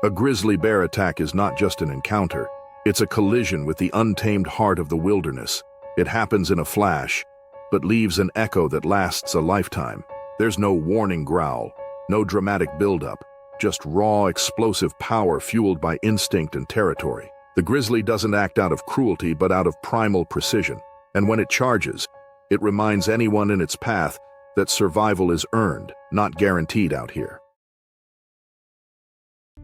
A grizzly bear attack is not just an encounter, it's a collision with the untamed heart of the wilderness. It happens in a flash, but leaves an echo that lasts a lifetime. There's no warning growl, no dramatic buildup, just raw, explosive power fueled by instinct and territory. The grizzly doesn't act out of cruelty, but out of primal precision. And when it charges, it reminds anyone in its path that survival is earned, not guaranteed out here.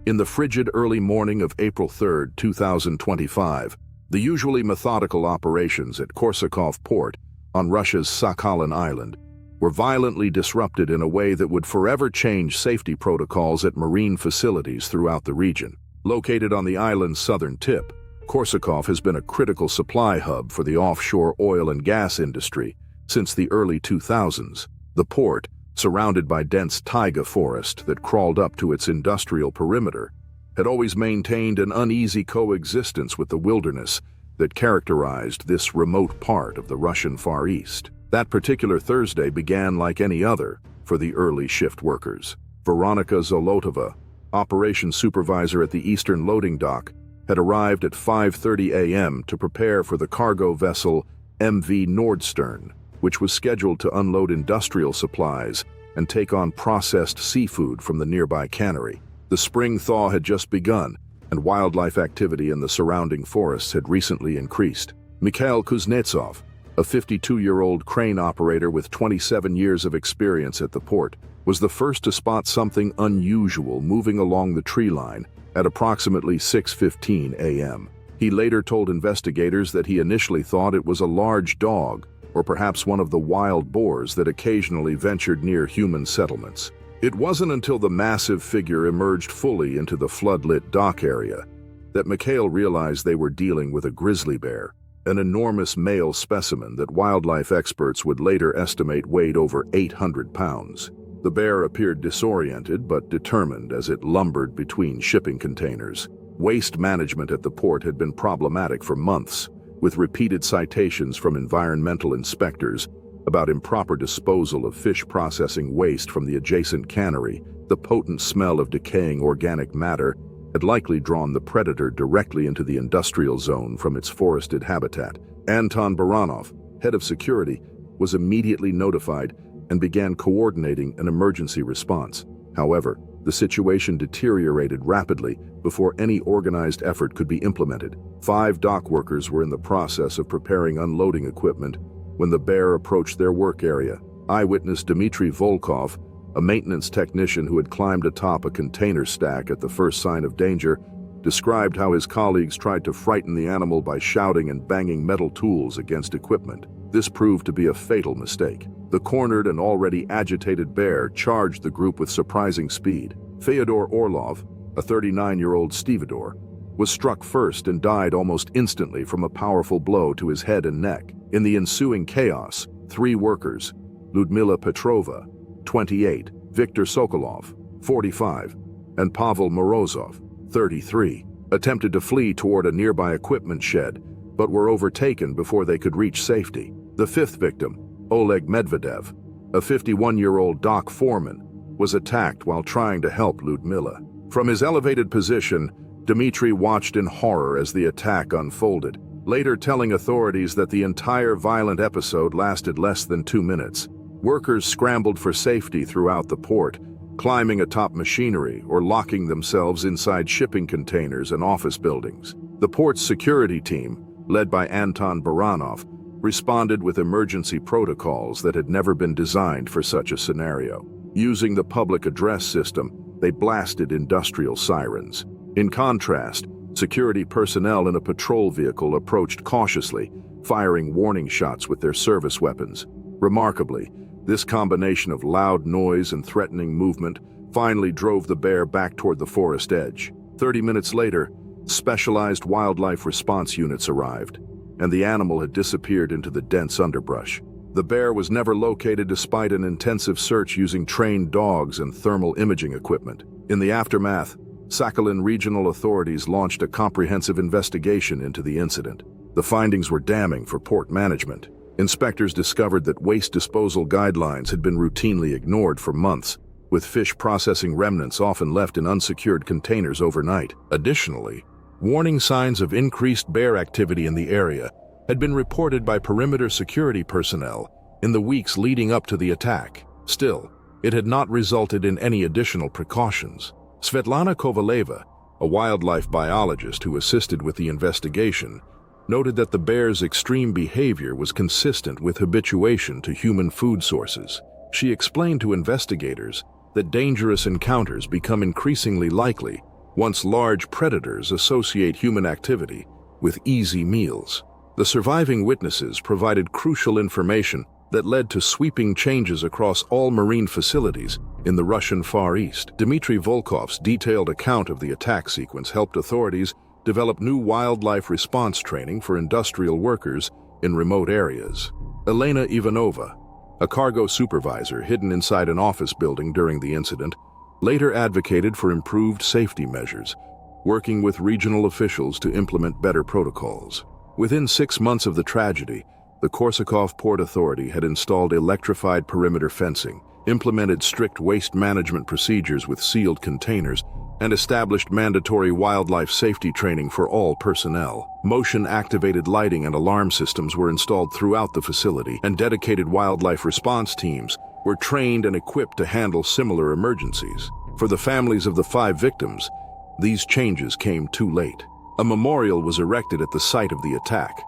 In the frigid early morning of April 3, 2025, the usually methodical operations at Korsakov Port on Russia's Sakhalin Island were violently disrupted in a way that would forever change safety protocols at marine facilities throughout the region. Located on the island's southern tip, Korsakov has been a critical supply hub for the offshore oil and gas industry since the early 2000s. The port, surrounded by dense taiga forest that crawled up to its industrial perimeter, had always maintained an uneasy coexistence with the wilderness that characterized this remote part of the Russian Far East. That particular Thursday began like any other for the early shift workers. Veronika Zolotova, operations supervisor at the eastern loading dock, had arrived at 5:30 a.m. to prepare for the cargo vessel MV Nordstern, which was scheduled to unload industrial supplies and take on processed seafood from the nearby cannery. The spring thaw had just begun, and wildlife activity in the surrounding forests had recently increased. Mikhail Kuznetsov, a 52-year-old crane operator with 27 years of experience at the port, was the first to spot something unusual moving along the tree line at approximately 6:15 a.m. He later told investigators that he initially thought it was a large dog, or perhaps one of the wild boars that occasionally ventured near human settlements. It wasn't until the massive figure emerged fully into the floodlit dock area that Mikhail realized they were dealing with a grizzly bear, an enormous male specimen that wildlife experts would later estimate weighed over 800 pounds. The bear appeared disoriented but determined as it lumbered between shipping containers. Waste management at the port had been problematic for months, with repeated citations from environmental inspectors about improper disposal of fish processing waste from the adjacent cannery. The potent smell of decaying organic matter had likely drawn the predator directly into the industrial zone from its forested habitat. Anton Baranov, head of security, was immediately notified and began coordinating an emergency response. However, the situation deteriorated rapidly before any organized effort could be implemented. 5 dock workers were in the process of preparing unloading equipment when the bear approached their work area. Eyewitness Dmitry Volkov, a maintenance technician who had climbed atop a container stack at the first sign of danger, described how his colleagues tried to frighten the animal by shouting and banging metal tools against equipment. This proved to be a fatal mistake. The cornered and already agitated bear charged the group with surprising speed. Fyodor Orlov, a 39-year-old stevedore, was struck first and died almost instantly from a powerful blow to his head and neck. In the ensuing chaos, 3 workers, Ludmila Petrova, 28, Viktor Sokolov, 45, and Pavel Morozov, 33, attempted to flee toward a nearby equipment shed, but were overtaken before they could reach safety. The 5th victim, Oleg Medvedev, a 51-year-old dock foreman, was attacked while trying to help Ludmila. From his elevated position, Dmitry watched in horror as the attack unfolded, later telling authorities that the entire violent episode lasted less than 2 minutes. Workers scrambled for safety throughout the port, climbing atop machinery or locking themselves inside shipping containers and office buildings. The port's security team, led by Anton Baranov, responded with emergency protocols that had never been designed for such a scenario. Using the public address system, they blasted industrial sirens. In contrast, security personnel in a patrol vehicle approached cautiously, firing warning shots with their service weapons. Remarkably, this combination of loud noise and threatening movement finally drove the bear back toward the forest edge. 30 minutes later, specialized wildlife response units arrived, and the animal had disappeared into the dense underbrush. The bear was never located despite an intensive search using trained dogs and thermal imaging equipment. In the aftermath, Sakhalin regional authorities launched a comprehensive investigation into the incident. The findings were damning for port management. Inspectors discovered that waste disposal guidelines had been routinely ignored for months, with fish processing remnants often left in unsecured containers overnight. Additionally, warning signs of increased bear activity in the area had been reported by perimeter security personnel in the weeks leading up to the attack. Still, it had not resulted in any additional precautions. Svetlana Kovaleva, a wildlife biologist who assisted with the investigation, noted that the bear's extreme behavior was consistent with habituation to human food sources. She explained to investigators that dangerous encounters become increasingly likely once large predators associate human activity with easy meals. The surviving witnesses provided crucial information that led to sweeping changes across all marine facilities in the Russian Far East. Dmitry Volkov's detailed account of the attack sequence helped authorities develop new wildlife response training for industrial workers in remote areas. Elena Ivanova, a cargo supervisor hidden inside an office building during the incident, later advocated for improved safety measures, working with regional officials to implement better protocols. Within 6 months of the tragedy, the Korsakov Port Authority had installed electrified perimeter fencing, implemented strict waste management procedures with sealed containers, and established mandatory wildlife safety training for all personnel. Motion-activated lighting and alarm systems were installed throughout the facility, and dedicated wildlife response teams were trained and equipped to handle similar emergencies. For the families of the 5 victims, these changes came too late. A memorial was erected at the site of the attack,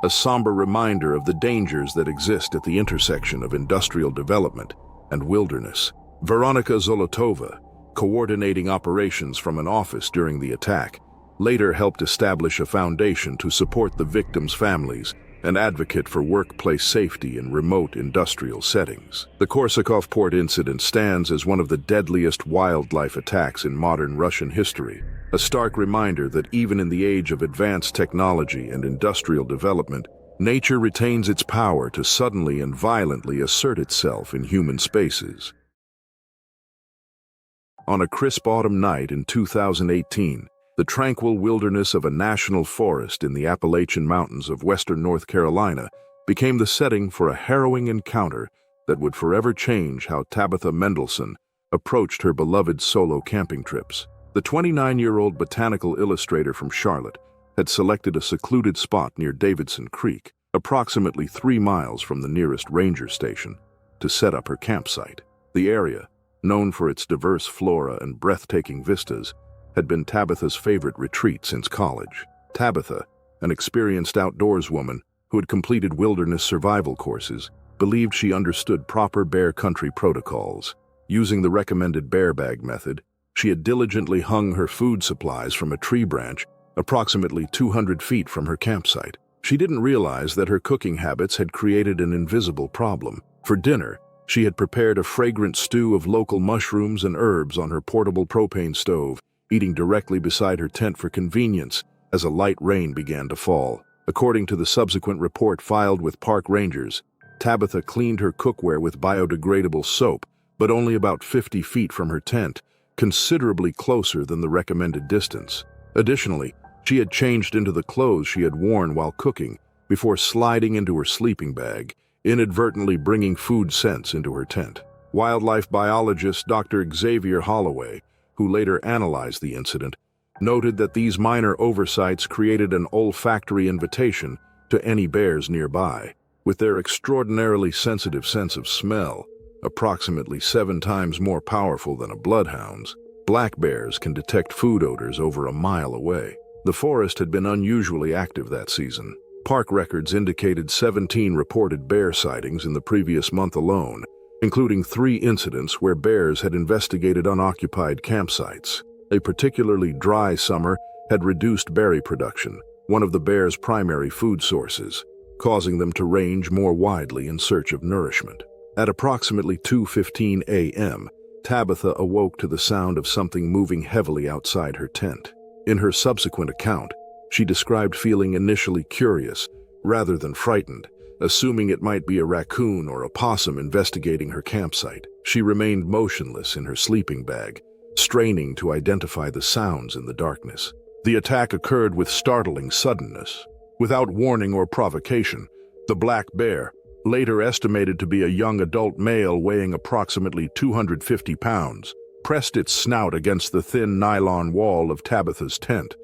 a somber reminder of the dangers that exist at the intersection of industrial development and wilderness. Veronika Zolotova, coordinating operations from an office during the attack, later helped establish a foundation to support the victims' families and advocate for workplace safety in remote industrial settings. The Korsakov port incident stands as one of the deadliest wildlife attacks in modern Russian history, a stark reminder that even in the age of advanced technology and industrial development, nature retains its power to suddenly and violently assert itself in human spaces. On a crisp autumn night in 2018, the tranquil wilderness of a national forest in the Appalachian Mountains of western North Carolina became the setting for a harrowing encounter that would forever change how Tabitha Mendelssohn approached her beloved solo camping trips. The 29-year-old botanical illustrator from Charlotte had selected a secluded spot near Davidson Creek, approximately 3 miles from the nearest ranger station, to set up her campsite. The area, known for its diverse flora and breathtaking vistas, had been Tabitha's favorite retreat since college. Tabitha, an experienced outdoorswoman who had completed wilderness survival courses, believed she understood proper bear country protocols. Using the recommended bear bag method, she had diligently hung her food supplies from a tree branch approximately 200 feet from her campsite. She didn't realize that her cooking habits had created an invisible problem. For dinner, she had prepared a fragrant stew of local mushrooms and herbs on her portable propane stove, eating directly beside her tent for convenience as a light rain began to fall. According to the subsequent report filed with park rangers, Tabitha cleaned her cookware with biodegradable soap, but only about 50 feet from her tent, considerably closer than the recommended distance. Additionally, she had changed into the clothes she had worn while cooking before sliding into her sleeping bag, inadvertently bringing food scents into her tent. Wildlife biologist Dr. Xavier Holloway, who later analyzed the incident, noted that these minor oversights created an olfactory invitation to any bears nearby. With their extraordinarily sensitive sense of smell, approximately 7 times more powerful than a bloodhound's, black bears can detect food odors over a mile away. The forest had been unusually active that season. Park records indicated 17 reported bear sightings in the previous month alone, including 3 incidents where bears had investigated unoccupied campsites. A particularly dry summer had reduced berry production, one of the bears' primary food sources, causing them to range more widely in search of nourishment. At approximately 2:15 a.m., Tabitha awoke to the sound of something moving heavily outside her tent. In her subsequent account, she described feeling initially curious rather than frightened, assuming it might be a raccoon or a possum investigating her campsite. She remained motionless in her sleeping bag, straining to identify the sounds in the darkness. The attack occurred with startling suddenness. Without warning or provocation, the black bear, later estimated to be a young adult male weighing approximately 250 pounds, pressed its snout against the thin nylon wall of Tabitha's tent,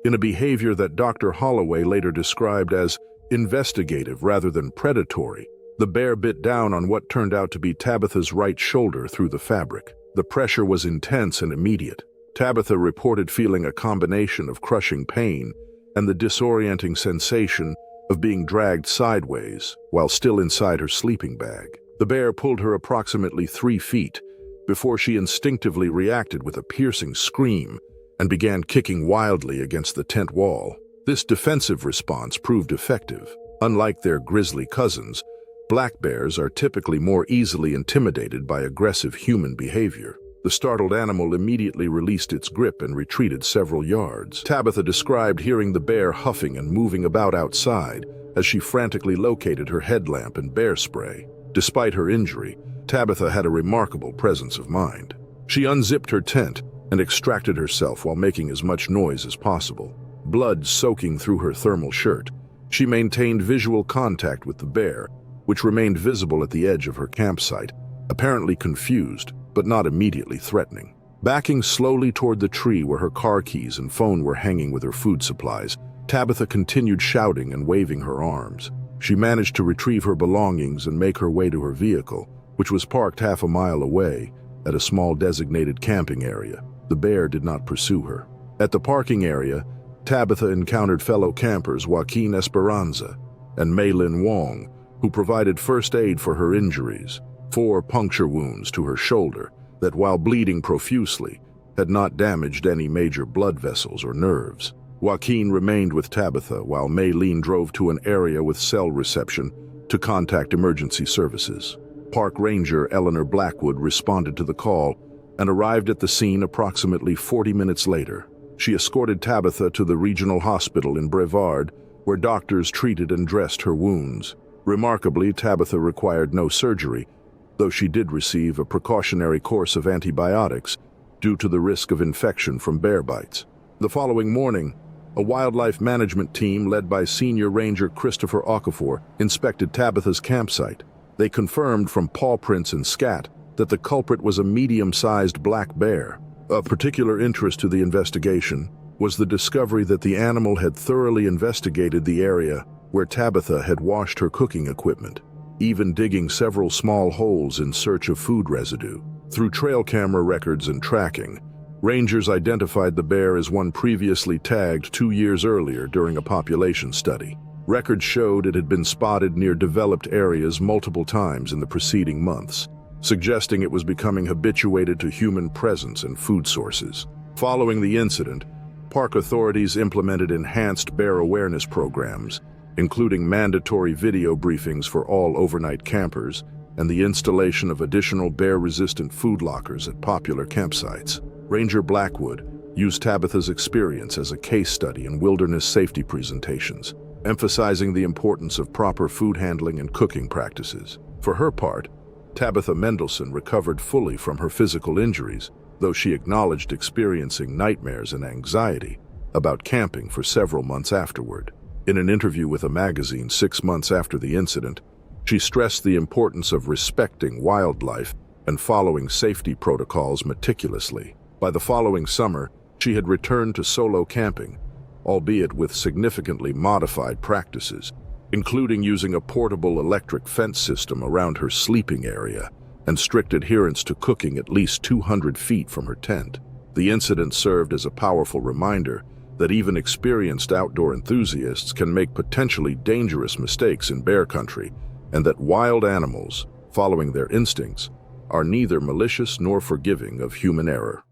in a behavior that Dr. Holloway later described as investigative rather than predatory. The bear bit down on what turned out to be Tabitha's right shoulder through the fabric. The pressure was intense and immediate. Tabitha reported feeling a combination of crushing pain and the disorienting sensation of being dragged sideways while still inside her sleeping bag. The bear pulled her approximately 3 feet before she instinctively reacted with a piercing scream and began kicking wildly against the tent wall. This defensive response proved effective. Unlike their grizzly cousins, black bears are typically more easily intimidated by aggressive human behavior. The startled animal immediately released its grip and retreated several yards. Tabitha described hearing the bear huffing and moving about outside as she frantically located her headlamp and bear spray. Despite her injury, Tabitha had a remarkable presence of mind. She unzipped her tent and extracted herself while making as much noise as possible. Blood soaking through her thermal shirt, she maintained visual contact with the bear, which remained visible at the edge of her campsite, apparently confused, but not immediately threatening. Backing slowly toward the tree where her car keys and phone were hanging with her food supplies, Tabitha continued shouting and waving her arms. She managed to retrieve her belongings and make her way to her vehicle, which was parked half a mile away at a small designated camping area. The bear did not pursue her. At the parking area, Tabitha encountered fellow campers Joaquin Esperanza and Maylin Wong, who provided first aid for her injuries. 4 puncture wounds to her shoulder that, while bleeding profusely, had not damaged any major blood vessels or nerves. Joaquin remained with Tabitha while Maylene drove to an area with cell reception to contact emergency services. Park Ranger Eleanor Blackwood responded to the call and arrived at the scene approximately 40 minutes later. She escorted Tabitha to the regional hospital in Brevard, where doctors treated and dressed her wounds. Remarkably, Tabitha required no surgery, though she did receive a precautionary course of antibiotics due to the risk of infection from bear bites. The following morning, a wildlife management team led by Senior Ranger Christopher Okafor inspected Tabitha's campsite. They confirmed from paw prints and scat that the culprit was a medium-sized black bear. Of particular interest to the investigation was the discovery that the animal had thoroughly investigated the area where Tabitha had washed her cooking equipment, even digging several small holes in search of food residue. Through trail camera records and tracking, rangers identified the bear as one previously tagged 2 years earlier during a population study. Records showed it had been spotted near developed areas multiple times in the preceding months, suggesting it was becoming habituated to human presence and food sources. Following the incident, park authorities implemented enhanced bear awareness programs, including mandatory video briefings for all overnight campers and the installation of additional bear-resistant food lockers at popular campsites. Ranger Blackwood used Tabitha's experience as a case study in wilderness safety presentations, emphasizing the importance of proper food handling and cooking practices. For her part, Tabitha Mendelsohn recovered fully from her physical injuries, though she acknowledged experiencing nightmares and anxiety about camping for several months afterward. In an interview with a magazine 6 months after the incident, she stressed the importance of respecting wildlife and following safety protocols meticulously. By the following summer, she had returned to solo camping, albeit with significantly modified practices, including using a portable electric fence system around her sleeping area and strict adherence to cooking at least 200 feet from her tent. The incident served as a powerful reminder that even experienced outdoor enthusiasts can make potentially dangerous mistakes in bear country, and that wild animals, following their instincts, are neither malicious nor forgiving of human error.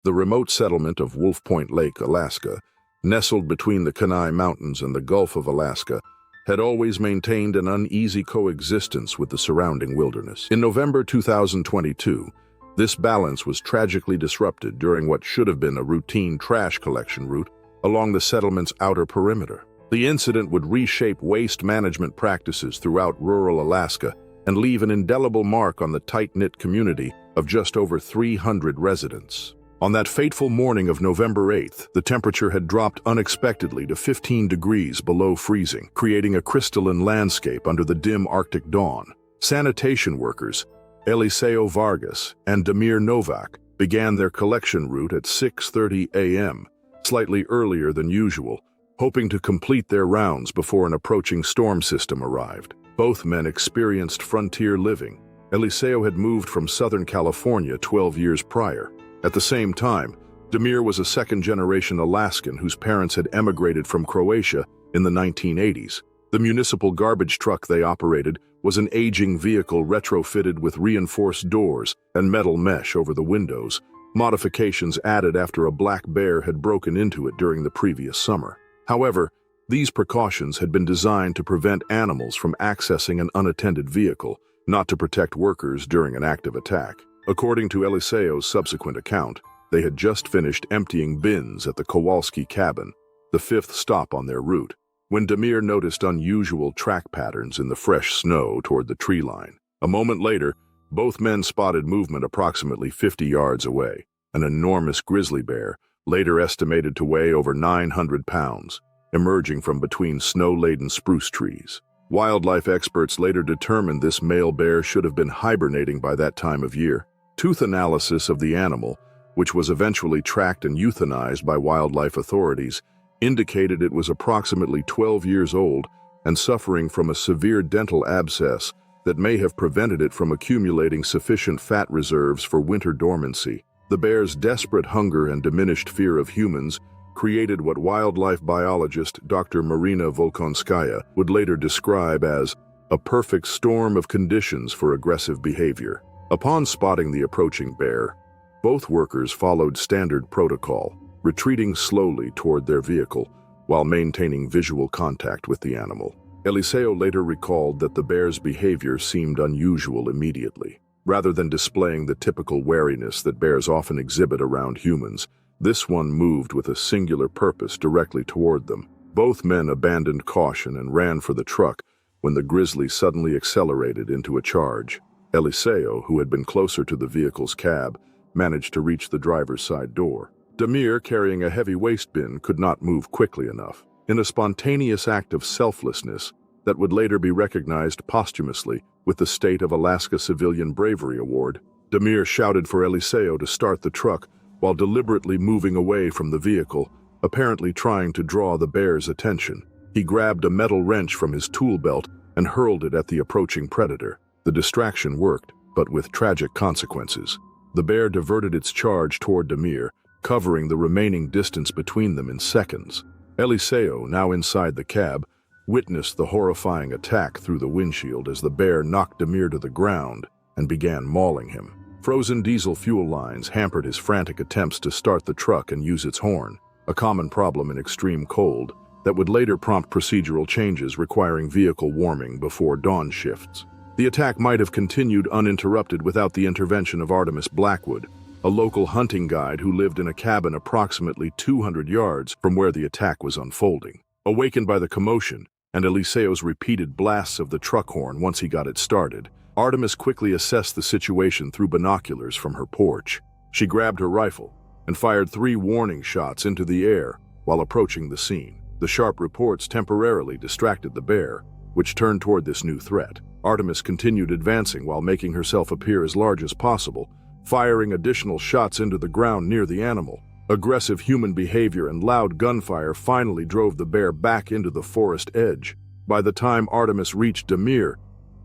The remote settlement of Wolf Point Lake, Alaska, nestled between the Kenai Mountains and the Gulf of Alaska, had always maintained an uneasy coexistence with the surrounding wilderness. In November 2022, this balance was tragically disrupted during what should have been a routine trash collection route along the settlement's outer perimeter. The incident would reshape waste management practices throughout rural Alaska and leave an indelible mark on the tight-knit community of just over 300 residents. On that fateful morning of November 8th, the temperature had dropped unexpectedly to 15 degrees below freezing, creating a crystalline landscape under the dim Arctic dawn. Sanitation workers, Eliseo Vargas and Damir Novak, began their collection route at 6:30 a.m., slightly earlier than usual, hoping to complete their rounds before an approaching storm system arrived. Both men experienced frontier living. Eliseo had moved from Southern California 12 years prior. At the same time, Damir was a second-generation Alaskan whose parents had emigrated from Croatia in the 1980s. The municipal garbage truck they operated was an aging vehicle retrofitted with reinforced doors and metal mesh over the windows, modifications added after a black bear had broken into it during the previous summer. However, these precautions had been designed to prevent animals from accessing an unattended vehicle, not to protect workers during an active attack. According to Eliseo's subsequent account, they had just finished emptying bins at the Kowalski cabin, the fifth stop on their route, when Damir noticed unusual track patterns in the fresh snow toward the tree line. A moment later, both men spotted movement approximately 50 yards away. An enormous grizzly bear, later estimated to weigh over 900 pounds, emerging from between snow-laden spruce trees. Wildlife experts later determined this male bear should have been hibernating by that time of year. Tooth analysis of the animal, which was eventually tracked and euthanized by wildlife authorities, indicated it was approximately 12 years old and suffering from a severe dental abscess that may have prevented it from accumulating sufficient fat reserves for winter dormancy. The bear's desperate hunger and diminished fear of humans created what wildlife biologist Dr. Marina Volkonskaya would later describe as a perfect storm of conditions for aggressive behavior. Upon spotting the approaching bear, both workers followed standard protocol, retreating slowly toward their vehicle while maintaining visual contact with the animal. Eliseo later recalled that the bear's behavior seemed unusual immediately. Rather than displaying the typical wariness that bears often exhibit around humans, this one moved with a singular purpose directly toward them. Both men abandoned caution and ran for the truck when the Grizzly suddenly accelerated into a charge. Eliseo, who had been closer to the vehicle's cab, managed to reach the driver's side door. Damir, carrying a heavy waste bin, could not move quickly enough. In a spontaneous act of selflessness that would later be recognized posthumously with the State of Alaska Civilian Bravery Award, Damir shouted for Eliseo to start the truck while deliberately moving away from the vehicle, apparently trying to draw the bear's attention. He grabbed a metal wrench from his tool belt and hurled it at the approaching predator. The distraction worked, but with tragic consequences. The bear diverted its charge toward Damir, covering the remaining distance between them in seconds. Eliseo, now inside the cab, witnessed the horrifying attack through the windshield as the bear knocked Damir to the ground and began mauling him. Frozen diesel fuel lines hampered his frantic attempts to start the truck and use its horn, a common problem in extreme cold that would later prompt procedural changes requiring vehicle warming before dawn shifts. The attack might have continued uninterrupted without the intervention of Artemis Blackwood, a local hunting guide who lived in a cabin approximately 200 yards from where the attack was unfolding. Awakened by the commotion and Eliseo's repeated blasts of the truck horn once he got it started, Artemis quickly assessed the situation through binoculars from her porch. She grabbed her rifle and fired 3 warning shots into the air while approaching the scene. The sharp reports temporarily distracted the bear, which turned toward this new threat. Artemis continued advancing while making herself appear as large as possible, firing additional shots into the ground near the animal. Aggressive human behavior and loud gunfire finally drove the bear back into the forest edge. By the time Artemis reached Damir,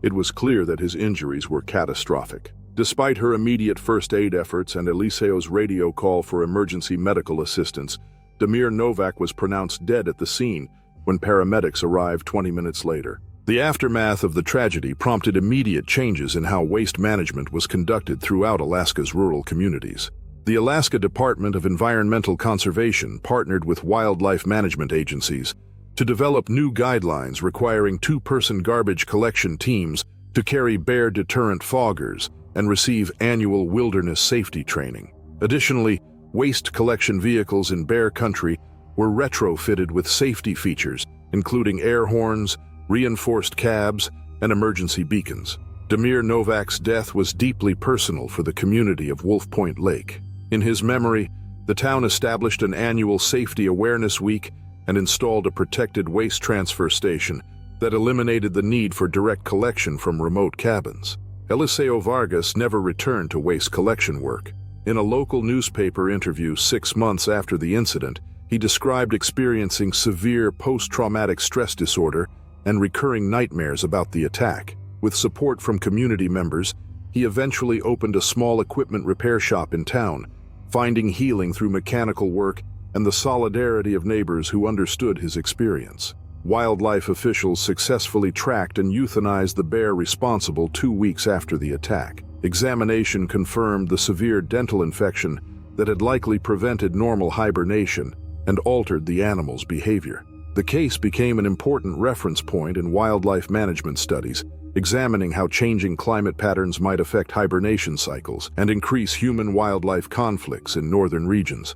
it was clear that his injuries were catastrophic. Despite her immediate first aid efforts and Eliseo's radio call for emergency medical assistance, Damir Novak was pronounced dead at the scene when paramedics arrived 20 minutes later. The aftermath of the tragedy prompted immediate changes in how waste management was conducted throughout Alaska's rural communities. The Alaska Department of Environmental Conservation partnered with wildlife management agencies to develop new guidelines requiring 2-person garbage collection teams to carry bear deterrent foggers and receive annual wilderness safety training. Additionally, waste collection vehicles in bear country were retrofitted with safety features, including air horns, reinforced cabs, and emergency beacons. Damir Novak's death was deeply personal for the community of Wolf Point Lake. In his memory, the town established an annual Safety Awareness Week and installed a protected waste transfer station that eliminated the need for direct collection from remote cabins. Eliseo Vargas never returned to waste collection work. In a local newspaper interview 6 months after the incident, he described experiencing severe post-traumatic stress disorder and recurring nightmares about the attack. With support from community members, he eventually opened a small equipment repair shop in town, finding healing through mechanical work and the solidarity of neighbors who understood his experience. Wildlife officials successfully tracked and euthanized the bear responsible 2 weeks after the attack. Examination confirmed the severe dental infection that had likely prevented normal hibernation and altered the animal's behavior. The case became an important reference point in wildlife management studies, examining how changing climate patterns might affect hibernation cycles and increase human-wildlife conflicts in northern regions.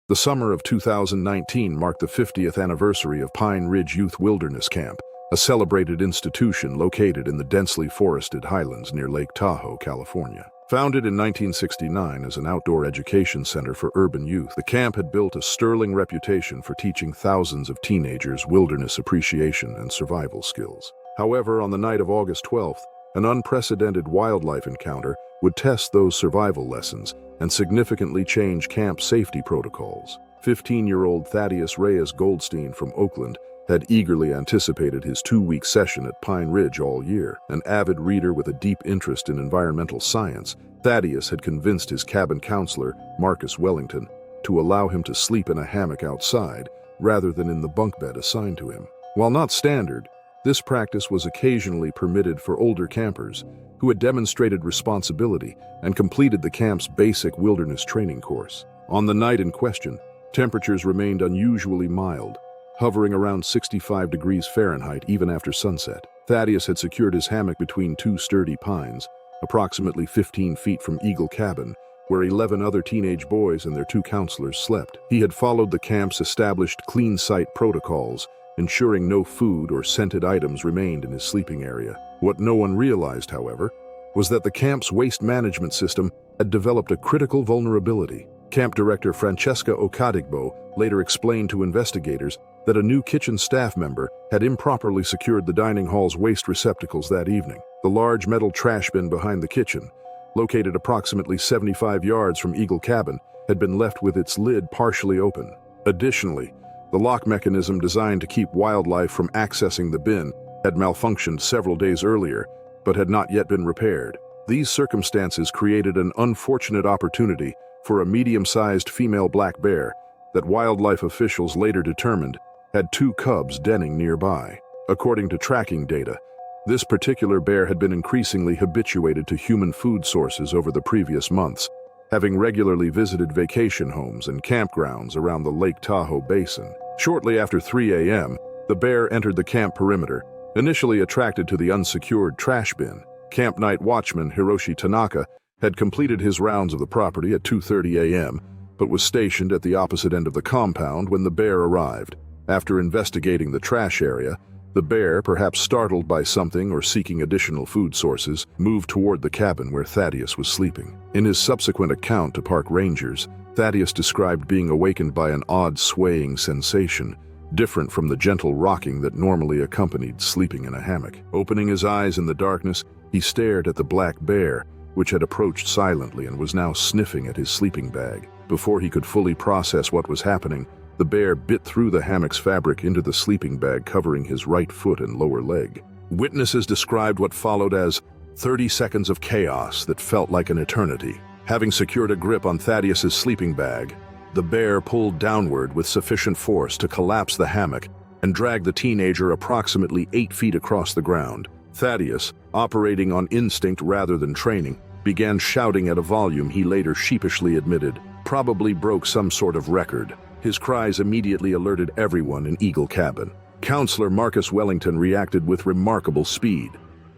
The summer of 2019 marked the 50th anniversary of Pine Ridge Youth Wilderness Camp, a celebrated institution located in the densely forested highlands near Lake Tahoe, California. Founded in 1969 as an outdoor education center for urban youth, the camp had built a sterling reputation for teaching thousands of teenagers wilderness appreciation and survival skills. However, on the night of August 12th, an unprecedented wildlife encounter would test those survival lessons and significantly change camp safety protocols. 15-year-old Thaddeus Reyes Goldstein from Oakland had eagerly anticipated his 2-week session at Pine Ridge all year. An avid reader with a deep interest in environmental science, Thaddeus had convinced his cabin counselor, Marcus Wellington, to allow him to sleep in a hammock outside rather than in the bunk bed assigned to him. While not standard, this practice was occasionally permitted for older campers who had demonstrated responsibility and completed the camp's basic wilderness training course. On the night in question, temperatures remained unusually mild, hovering around 65 degrees Fahrenheit even after sunset. Thaddeus had secured his hammock between 2 sturdy pines, approximately 15 feet from Eagle Cabin, where 11 other teenage boys and their 2 counselors slept. He had followed the camp's established clean site protocols, ensuring no food or scented items remained in his sleeping area. What no one realized, however, was that the camp's waste management system had developed a critical vulnerability. Camp Director Francesca Ocadigbo later explained to investigators that a new kitchen staff member had improperly secured the dining hall's waste receptacles that evening. The large metal trash bin behind the kitchen, located approximately 75 yards from Eagle Cabin, had been left with its lid partially open. Additionally, the lock mechanism designed to keep wildlife from accessing the bin had malfunctioned several days earlier, but had not yet been repaired. These circumstances created an unfortunate opportunity for a medium-sized female black bear that wildlife officials later determined had 2 cubs denning nearby. According to tracking data, this particular bear had been increasingly habituated to human food sources over the previous months, having regularly visited vacation homes and campgrounds around the Lake Tahoe basin. Shortly after 3 a.m., the bear entered the camp perimeter, initially attracted to the unsecured trash bin. Camp night watchman Hiroshi Tanaka had completed his rounds of the property at 2:30 a.m., but was stationed at the opposite end of the compound when the bear arrived. After investigating the trash area, the bear, perhaps startled by something or seeking additional food sources, moved toward the cabin where Thaddeus was sleeping. In his subsequent account to park rangers, Thaddeus described being awakened by an odd swaying sensation, different from the gentle rocking that normally accompanied sleeping in a hammock. Opening his eyes in the darkness, he stared at the black bear, which had approached silently and was now sniffing at his sleeping bag. Before he could fully process what was happening, the bear bit through the hammock's fabric into the sleeping bag covering his right foot and lower leg. Witnesses described what followed as 30 seconds of chaos that felt like an eternity. Having secured a grip on Thaddeus's sleeping bag, the bear pulled downward with sufficient force to collapse the hammock and drag the teenager approximately 8 feet across the ground. Thaddeus, operating on instinct rather than training, began shouting at a volume he later sheepishly admitted probably broke some sort of record. His cries immediately alerted everyone in Eagle Cabin. Counselor Marcus Wellington reacted with remarkable speed,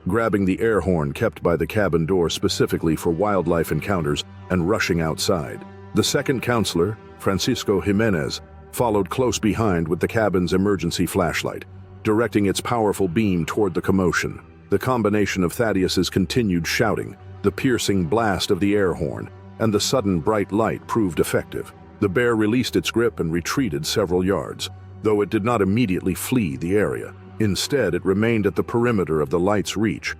grabbing the air horn kept by the cabin door specifically for wildlife encounters and rushing outside. The second counselor, Francisco Jimenez, followed close behind with the cabin's emergency flashlight, directing its powerful beam toward the commotion. The combination of Thaddeus's continued shouting The piercing blast of the air horn and the sudden bright light proved effective. The bear released its grip and retreated several yards, though it did not immediately flee the area. Instead, it remained at the perimeter of the light's reach,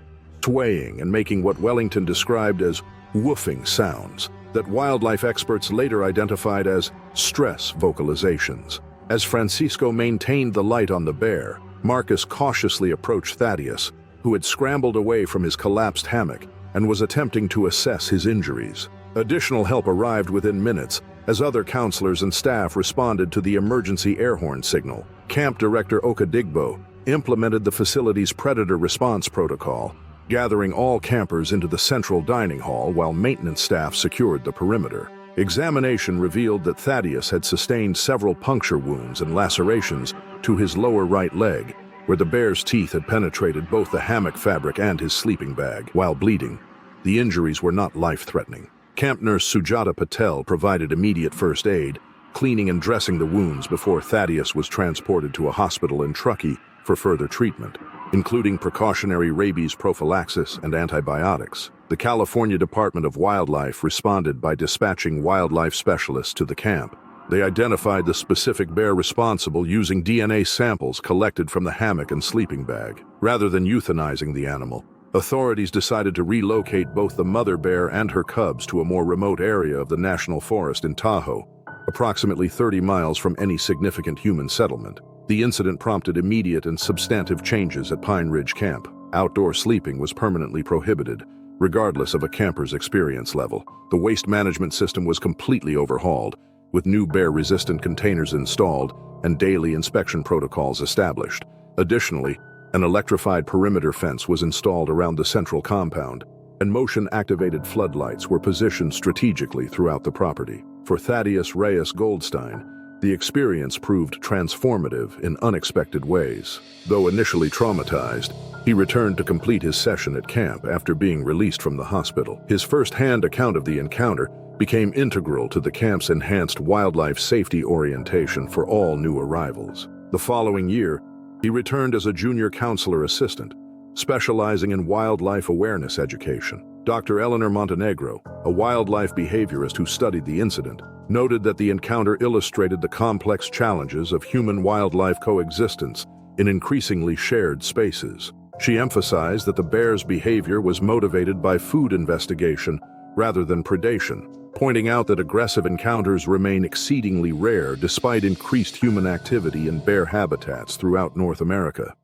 swaying and making what Wellington described as woofing sounds that wildlife experts later identified as stress vocalizations. As Francisco maintained the light on the bear, Marcus cautiously approached Thaddeus, who had scrambled away from his collapsed hammock and was attempting to assess his injuries. Additional help arrived within minutes as other counselors and staff responded to the emergency air horn signal. Camp Director Okadigbo implemented the facility's predator response protocol, gathering all campers into the central dining hall while maintenance staff secured the perimeter. Examination revealed that Thaddeus had sustained several puncture wounds and lacerations to his lower right leg, where the bear's teeth had penetrated both the hammock fabric and his sleeping bag. While bleeding, the injuries were not life-threatening. Camp nurse Sujata Patel provided immediate first aid, cleaning and dressing the wounds before Thaddeus was transported to a hospital in Truckee for further treatment, including precautionary rabies prophylaxis and antibiotics. The California Department of Wildlife responded by dispatching wildlife specialists to the camp. They identified the specific bear responsible using DNA samples collected from the hammock and sleeping bag. Rather than euthanizing the animal, authorities decided to relocate both the mother bear and her cubs to a more remote area of the national forest in Tahoe, approximately 30 miles from any significant human settlement. The incident prompted immediate and substantive changes at Pine Ridge Camp. Outdoor sleeping was permanently prohibited, regardless of a camper's experience level. The waste management system was completely overhauled, with new bear-resistant containers installed and daily inspection protocols established. Additionally, an electrified perimeter fence was installed around the central compound, and motion-activated floodlights were positioned strategically throughout the property. For Thaddeus Reyes Goldstein, the experience proved transformative in unexpected ways. Though initially traumatized, he returned to complete his session at camp after being released from the hospital. His first-hand account of the encounter became integral to the camp's enhanced wildlife safety orientation for all new arrivals. The following year, he returned as a junior counselor assistant, specializing in wildlife awareness education. Dr. Eleanor Montenegro, a wildlife behaviorist who studied the incident, noted that the encounter illustrated the complex challenges of human-wildlife coexistence in increasingly shared spaces. She emphasized that the bear's behavior was motivated by food investigation rather than predation, pointing out that aggressive encounters remain exceedingly rare despite increased human activity in bear habitats throughout North America.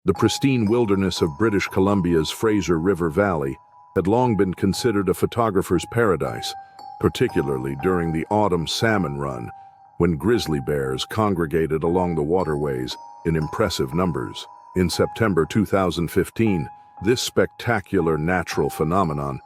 The pristine wilderness of British Columbia's Fraser River Valley had long been considered a photographer's paradise, particularly during the autumn salmon run, when grizzly bears congregated along the waterways in impressive numbers. In September 2015, this spectacular natural phenomenon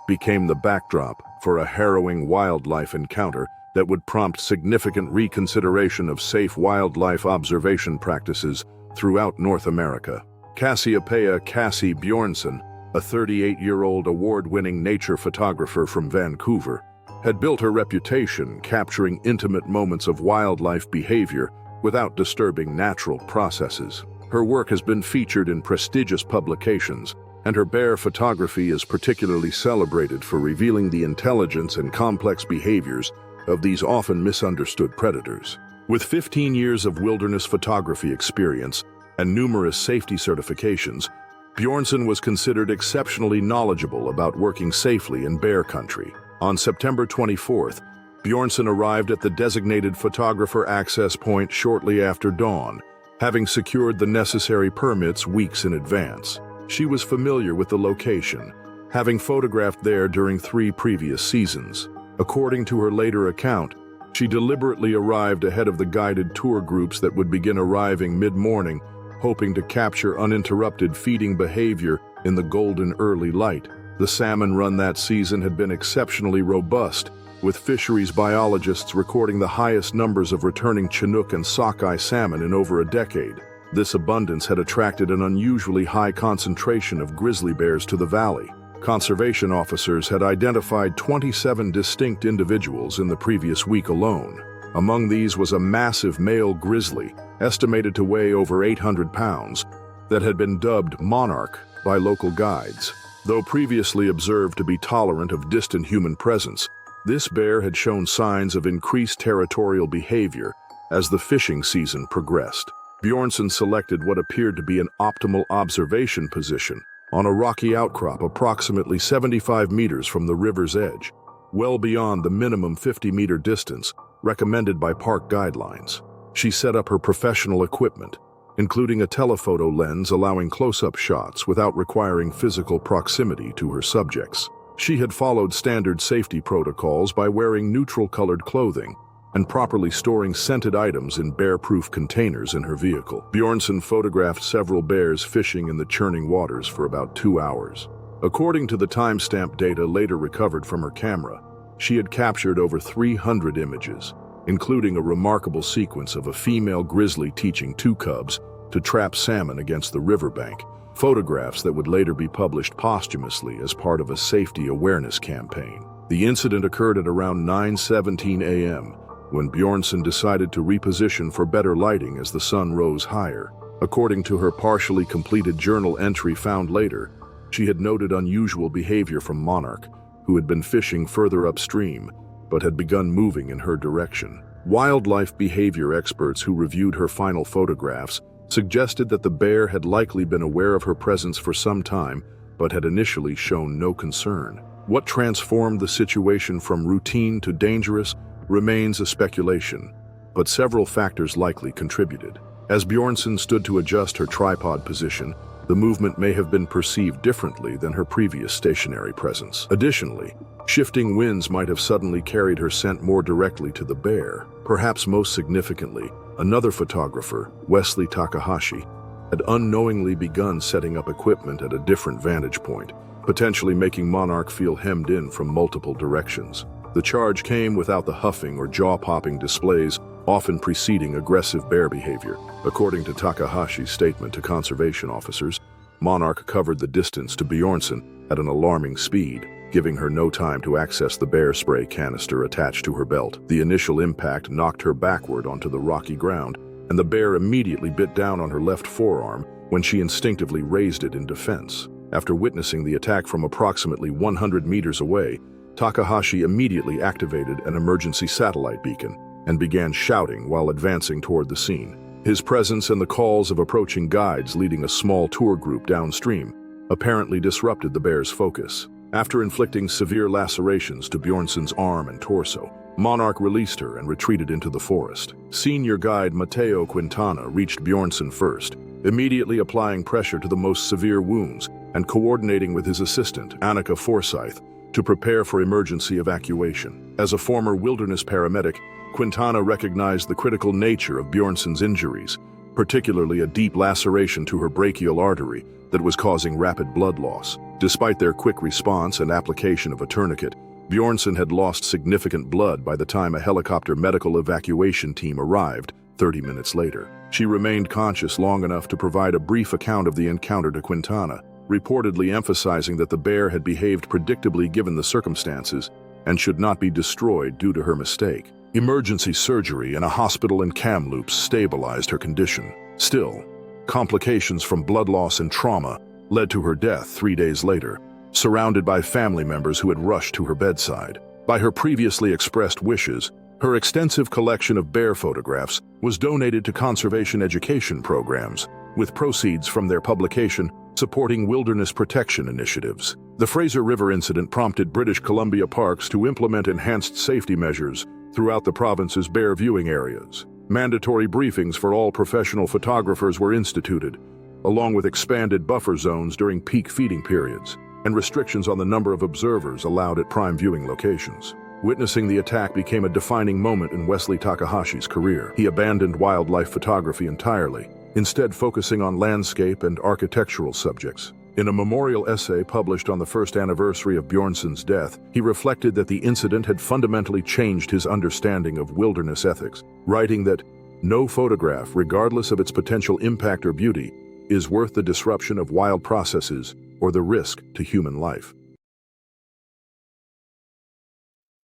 became the backdrop for a harrowing wildlife encounter that would prompt significant reconsideration of safe wildlife observation practices throughout North America. Cassiopeia Cassie Bjornson, a 38-year-old award-winning nature photographer from Vancouver, had built her reputation capturing intimate moments of wildlife behavior without disturbing natural processes. Her work has been featured in prestigious publications, and her bear photography is particularly celebrated for revealing the intelligence and complex behaviors of these often misunderstood predators. With 15 years of wilderness photography experience and numerous safety certifications, Bjornson was considered exceptionally knowledgeable about working safely in bear country. On September 24th, Bjornson arrived at the designated photographer access point shortly after dawn, having secured the necessary permits weeks in advance. She was familiar with the location, having photographed there during 3 previous seasons. According to her later account, she deliberately arrived ahead of the guided tour groups that would begin arriving mid-morning, hoping to capture uninterrupted feeding behavior in the golden early light. The salmon run that season had been exceptionally robust, with fisheries biologists recording the highest numbers of returning Chinook and sockeye salmon in over a decade. This abundance had attracted an unusually high concentration of grizzly bears to the valley. Conservation officers had identified 27 distinct individuals in the previous week alone. Among these was a massive male grizzly, estimated to weigh over 800 pounds, that had been dubbed Monarch by local guides. Though previously observed to be tolerant of distant human presence, this bear had shown signs of increased territorial behavior as the fishing season progressed. Bjornsson selected what appeared to be an optimal observation position on a rocky outcrop approximately 75 meters from the river's edge, well beyond the minimum 50-meter distance recommended by park guidelines. She set up her professional equipment, including a telephoto lens allowing close-up shots without requiring physical proximity to her subjects. She had followed standard safety protocols by wearing neutral-colored clothing and properly storing scented items in bear-proof containers in her vehicle. Bjornsson photographed several bears fishing in the churning waters for about 2 hours. According to the timestamp data later recovered from her camera, she had captured over 300 images, including a remarkable sequence of a female grizzly teaching 2 cubs to trap salmon against the riverbank, photographs that would later be published posthumously as part of a safety awareness campaign. The incident occurred at around 9:17 a.m., when Bjornsson decided to reposition for better lighting as the sun rose higher. According to her partially completed journal entry found later, she had noted unusual behavior from Monarch, who had been fishing further upstream, but had begun moving in her direction. Wildlife behavior experts who reviewed her final photographs suggested that the bear had likely been aware of her presence for some time, but had initially shown no concern. What transformed the situation from routine to dangerous remains a speculation, but several factors likely contributed. As Bjornsson stood to adjust her tripod position, the movement may have been perceived differently than her previous stationary presence. Additionally, shifting winds might have suddenly carried her scent more directly to the bear. Perhaps most significantly, another photographer, Wesley Takahashi, had unknowingly begun setting up equipment at a different vantage point, potentially making Monarch feel hemmed in from multiple directions. The charge came without the huffing or jaw-popping displays often preceding aggressive bear behavior. According to Takahashi's statement to conservation officers, Monarch covered the distance to Bjornsson at an alarming speed, giving her no time to access the bear spray canister attached to her belt. The initial impact knocked her backward onto the rocky ground, and the bear immediately bit down on her left forearm when she instinctively raised it in defense. After witnessing the attack from approximately 100 meters away, Takahashi immediately activated an emergency satellite beacon and began shouting while advancing toward the scene. His presence and the calls of approaching guides leading a small tour group downstream apparently disrupted the bear's focus. After inflicting severe lacerations to Bjornsson's arm and torso, Monarch released her and retreated into the forest. Senior guide Matteo Quintana reached Bjornsson first, immediately applying pressure to the most severe wounds and coordinating with his assistant, Annika Forsyth, to prepare for emergency evacuation. As a former wilderness paramedic, Quintana recognized the critical nature of Bjornsson's injuries, particularly a deep laceration to her brachial artery that was causing rapid blood loss. Despite their quick response and application of a tourniquet, Bjornsson had lost significant blood by the time a helicopter medical evacuation team arrived 30 minutes later. She remained conscious long enough to provide a brief account of the encounter to Quintana, reportedly emphasizing that the bear had behaved predictably given the circumstances and should not be destroyed due to her mistake. Emergency surgery and a hospital in Kamloops stabilized her condition. Still, complications from blood loss and trauma led to her death 3 days later, surrounded by family members who had rushed to her bedside. By her previously expressed wishes, her extensive collection of bear photographs was donated to conservation education programs, with proceeds from their publication supporting wilderness protection initiatives. The Fraser River incident prompted British Columbia parks to implement enhanced safety measures throughout the province's bear viewing areas. Mandatory briefings for all professional photographers were instituted, along with expanded buffer zones during peak feeding periods, and restrictions on the number of observers allowed at prime viewing locations. Witnessing the attack became a defining moment in Wesley Takahashi's career. He abandoned wildlife photography entirely, instead focusing on landscape and architectural subjects. In a memorial essay published on the first anniversary of Bjornsson's death, he reflected that the incident had fundamentally changed his understanding of wilderness ethics, writing that no photograph, regardless of its potential impact or beauty, is worth the disruption of wild processes or the risk to human life.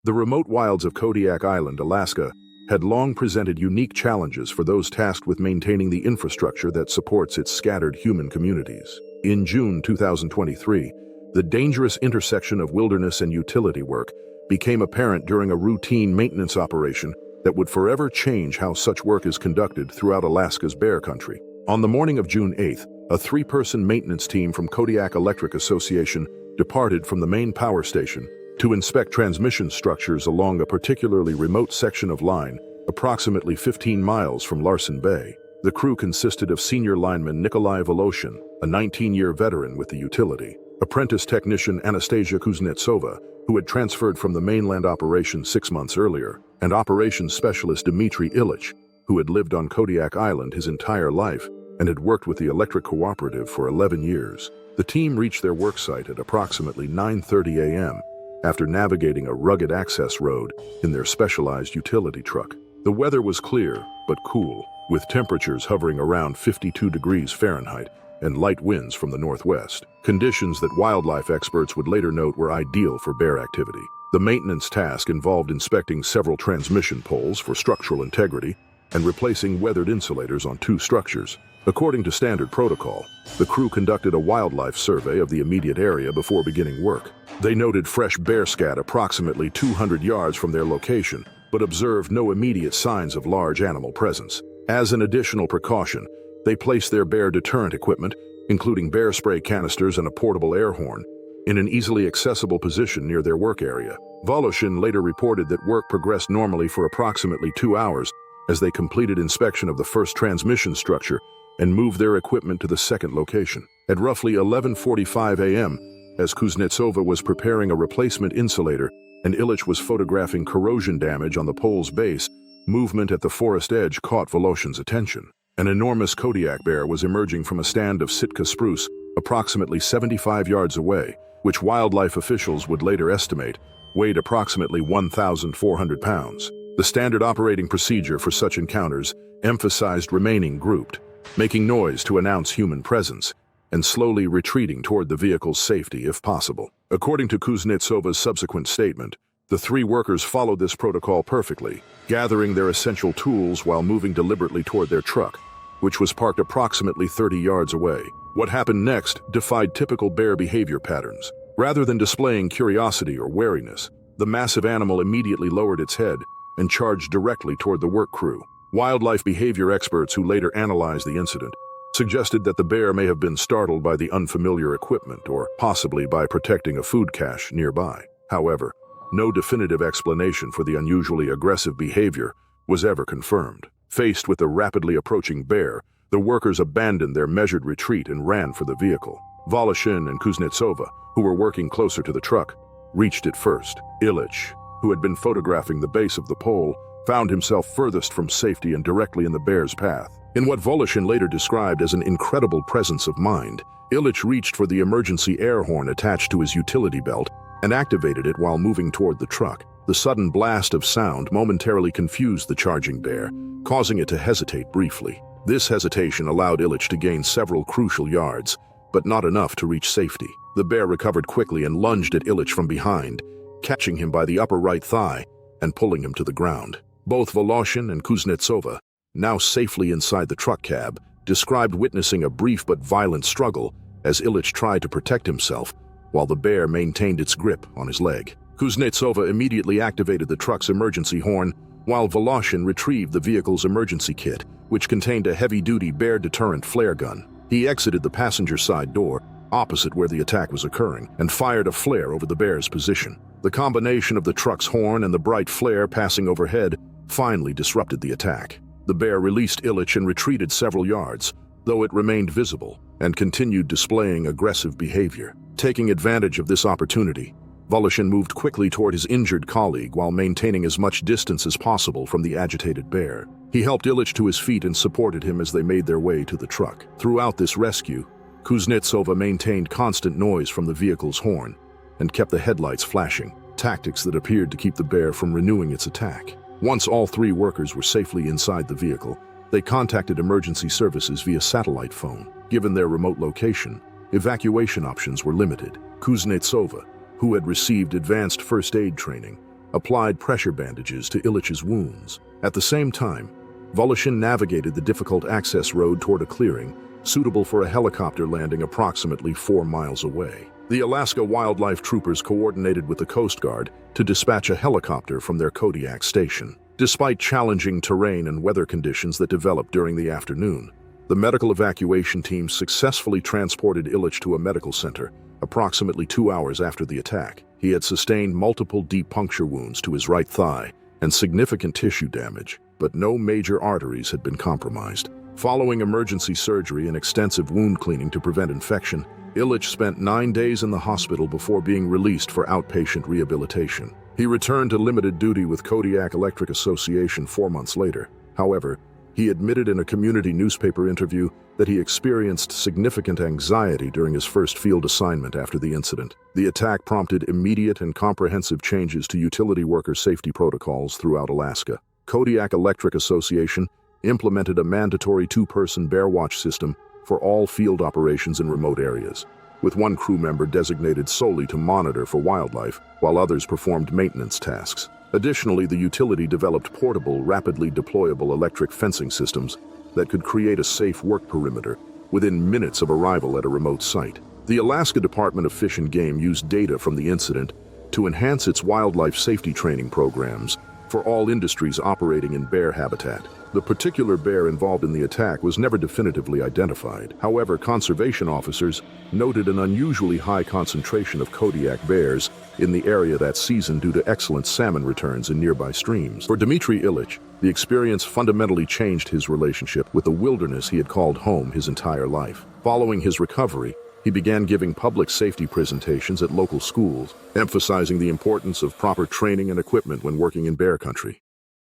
The remote wilds of Kodiak Island, Alaska, had long presented unique challenges for those tasked with maintaining the infrastructure that supports its scattered human communities. In June 2023, the dangerous intersection of wilderness and utility work became apparent during a routine maintenance operation that would forever change how such work is conducted throughout Alaska's bear country. On the morning of June 8th, a three-person maintenance team from Kodiak Electric Association departed from the main power station to inspect transmission structures along a particularly remote section of line, approximately 15 miles from Larsen Bay. The crew consisted of senior lineman Nikolai Voloshin, a 19-year veteran with the utility, apprentice technician Anastasia Kuznetsova, who had transferred from the mainland operation 6 months earlier, and operations specialist Dmitry Ilich, who had lived on Kodiak Island his entire life and had worked with the electric cooperative for 11 years. The team reached their worksite at approximately 9:30 a.m. after navigating a rugged access road in their specialized utility truck. The weather was clear but cool, with temperatures hovering around 52 degrees Fahrenheit and light winds from the northwest, conditions that wildlife experts would later note were ideal for bear activity. The maintenance task involved inspecting several transmission poles for structural integrity and replacing weathered insulators on 2 structures. According to standard protocol, the crew conducted a wildlife survey of the immediate area before beginning work. They noted fresh bear scat approximately 200 yards from their location, but observed no immediate signs of large animal presence. As an additional precaution, they placed their bear deterrent equipment, including bear spray canisters and a portable air horn, in an easily accessible position near their work area. Voloshin later reported that work progressed normally for approximately 2 hours as they completed inspection of the first transmission structure and moved their equipment to the second location. At roughly 11:45 a.m., as Kuznetsova was preparing a replacement insulator and Ilich was photographing corrosion damage on the pole's base, movement at the forest edge caught Voloshin's attention. An enormous Kodiak bear was emerging from a stand of Sitka spruce approximately 75 yards away, which wildlife officials would later estimate weighed approximately 1,400 pounds. The standard operating procedure for such encounters emphasized remaining grouped, making noise to announce human presence, and slowly retreating toward the vehicle's safety if possible. According to Kuznetsova's subsequent statement, the 3 workers followed this protocol perfectly, gathering their essential tools while moving deliberately toward their truck, which was parked approximately 30 yards away. What happened next defied typical bear behavior patterns. Rather than displaying curiosity or wariness, the massive animal immediately lowered its head and charged directly toward the work crew. Wildlife behavior experts who later analyzed the incident suggested that the bear may have been startled by the unfamiliar equipment or possibly by protecting a food cache nearby. However, no definitive explanation for the unusually aggressive behavior was ever confirmed. Faced with the rapidly approaching bear, the workers abandoned their measured retreat and ran for the vehicle. Voloshin and Kuznetsova, who were working closer to the truck, reached it first. Ilich, who had been photographing the base of the pole, found himself furthest from safety and directly in the bear's path. In what Voloshin later described as an incredible presence of mind, Ilich reached for the emergency air horn attached to his utility belt and activated it while moving toward the truck. The sudden blast of sound momentarily confused the charging bear, causing it to hesitate briefly. This hesitation allowed Ilich to gain several crucial yards, but not enough to reach safety. The bear recovered quickly and lunged at Ilich from behind, catching him by the upper right thigh and pulling him to the ground. Both Voloshin and Kuznetsova, now safely inside the truck cab, described witnessing a brief but violent struggle as Ilich tried to protect himself while the bear maintained its grip on his leg. Kuznetsova immediately activated the truck's emergency horn, while Voloshin retrieved the vehicle's emergency kit, which contained a heavy-duty bear deterrent flare gun. He exited the passenger side door, opposite where the attack was occurring, and fired a flare over the bear's position. The combination of the truck's horn and the bright flare passing overhead finally disrupted the attack. The bear released Ilich and retreated several yards, though it remained visible and continued displaying aggressive behavior. Taking advantage of this opportunity, Voloshin moved quickly toward his injured colleague while maintaining as much distance as possible from the agitated bear. He helped Ilich to his feet and supported him as they made their way to the truck. Throughout this rescue, Kuznetsova maintained constant noise from the vehicle's horn and kept the headlights flashing, tactics that appeared to keep the bear from renewing its attack. Once all 3 workers were safely inside the vehicle, they contacted emergency services via satellite phone. Given their remote location, evacuation options were limited. Kuznetsova, who had received advanced first aid training, applied pressure bandages to Ilich's wounds. At the same time, Voloshin navigated the difficult access road toward a clearing suitable for a helicopter landing approximately 4 miles away. The Alaska Wildlife Troopers coordinated with the Coast Guard to dispatch a helicopter from their Kodiak station. Despite challenging terrain and weather conditions that developed during the afternoon, the medical evacuation team successfully transported Illich to a medical center approximately 2 hours after the attack. He had sustained multiple deep puncture wounds to his right thigh and significant tissue damage, but no major arteries had been compromised. Following emergency surgery and extensive wound cleaning to prevent infection, Illich spent 9 days in the hospital before being released for outpatient rehabilitation. He returned to limited duty with Kodiak Electric Association 4 months later. However, he admitted in a community newspaper interview that he experienced significant anxiety during his first field assignment after the incident. The attack prompted immediate and comprehensive changes to utility worker safety protocols throughout Alaska. Kodiak Electric Association implemented a mandatory 2-person bear watch system for all field operations in remote areas, with one crew member designated solely to monitor for wildlife, while others performed maintenance tasks. Additionally, the utility developed portable, rapidly deployable electric fencing systems that could create a safe work perimeter within minutes of arrival at a remote site. The Alaska Department of Fish and Game used data from the incident to enhance its wildlife safety training programs for all industries operating in bear habitat. The particular bear involved in the attack was never definitively identified. However, conservation officers noted an unusually high concentration of Kodiak bears in the area that season due to excellent salmon returns in nearby streams. For Dmitry Illich, the experience fundamentally changed his relationship with the wilderness he had called home his entire life. Following his recovery, he began giving public safety presentations at local schools, emphasizing the importance of proper training and equipment when working in bear country.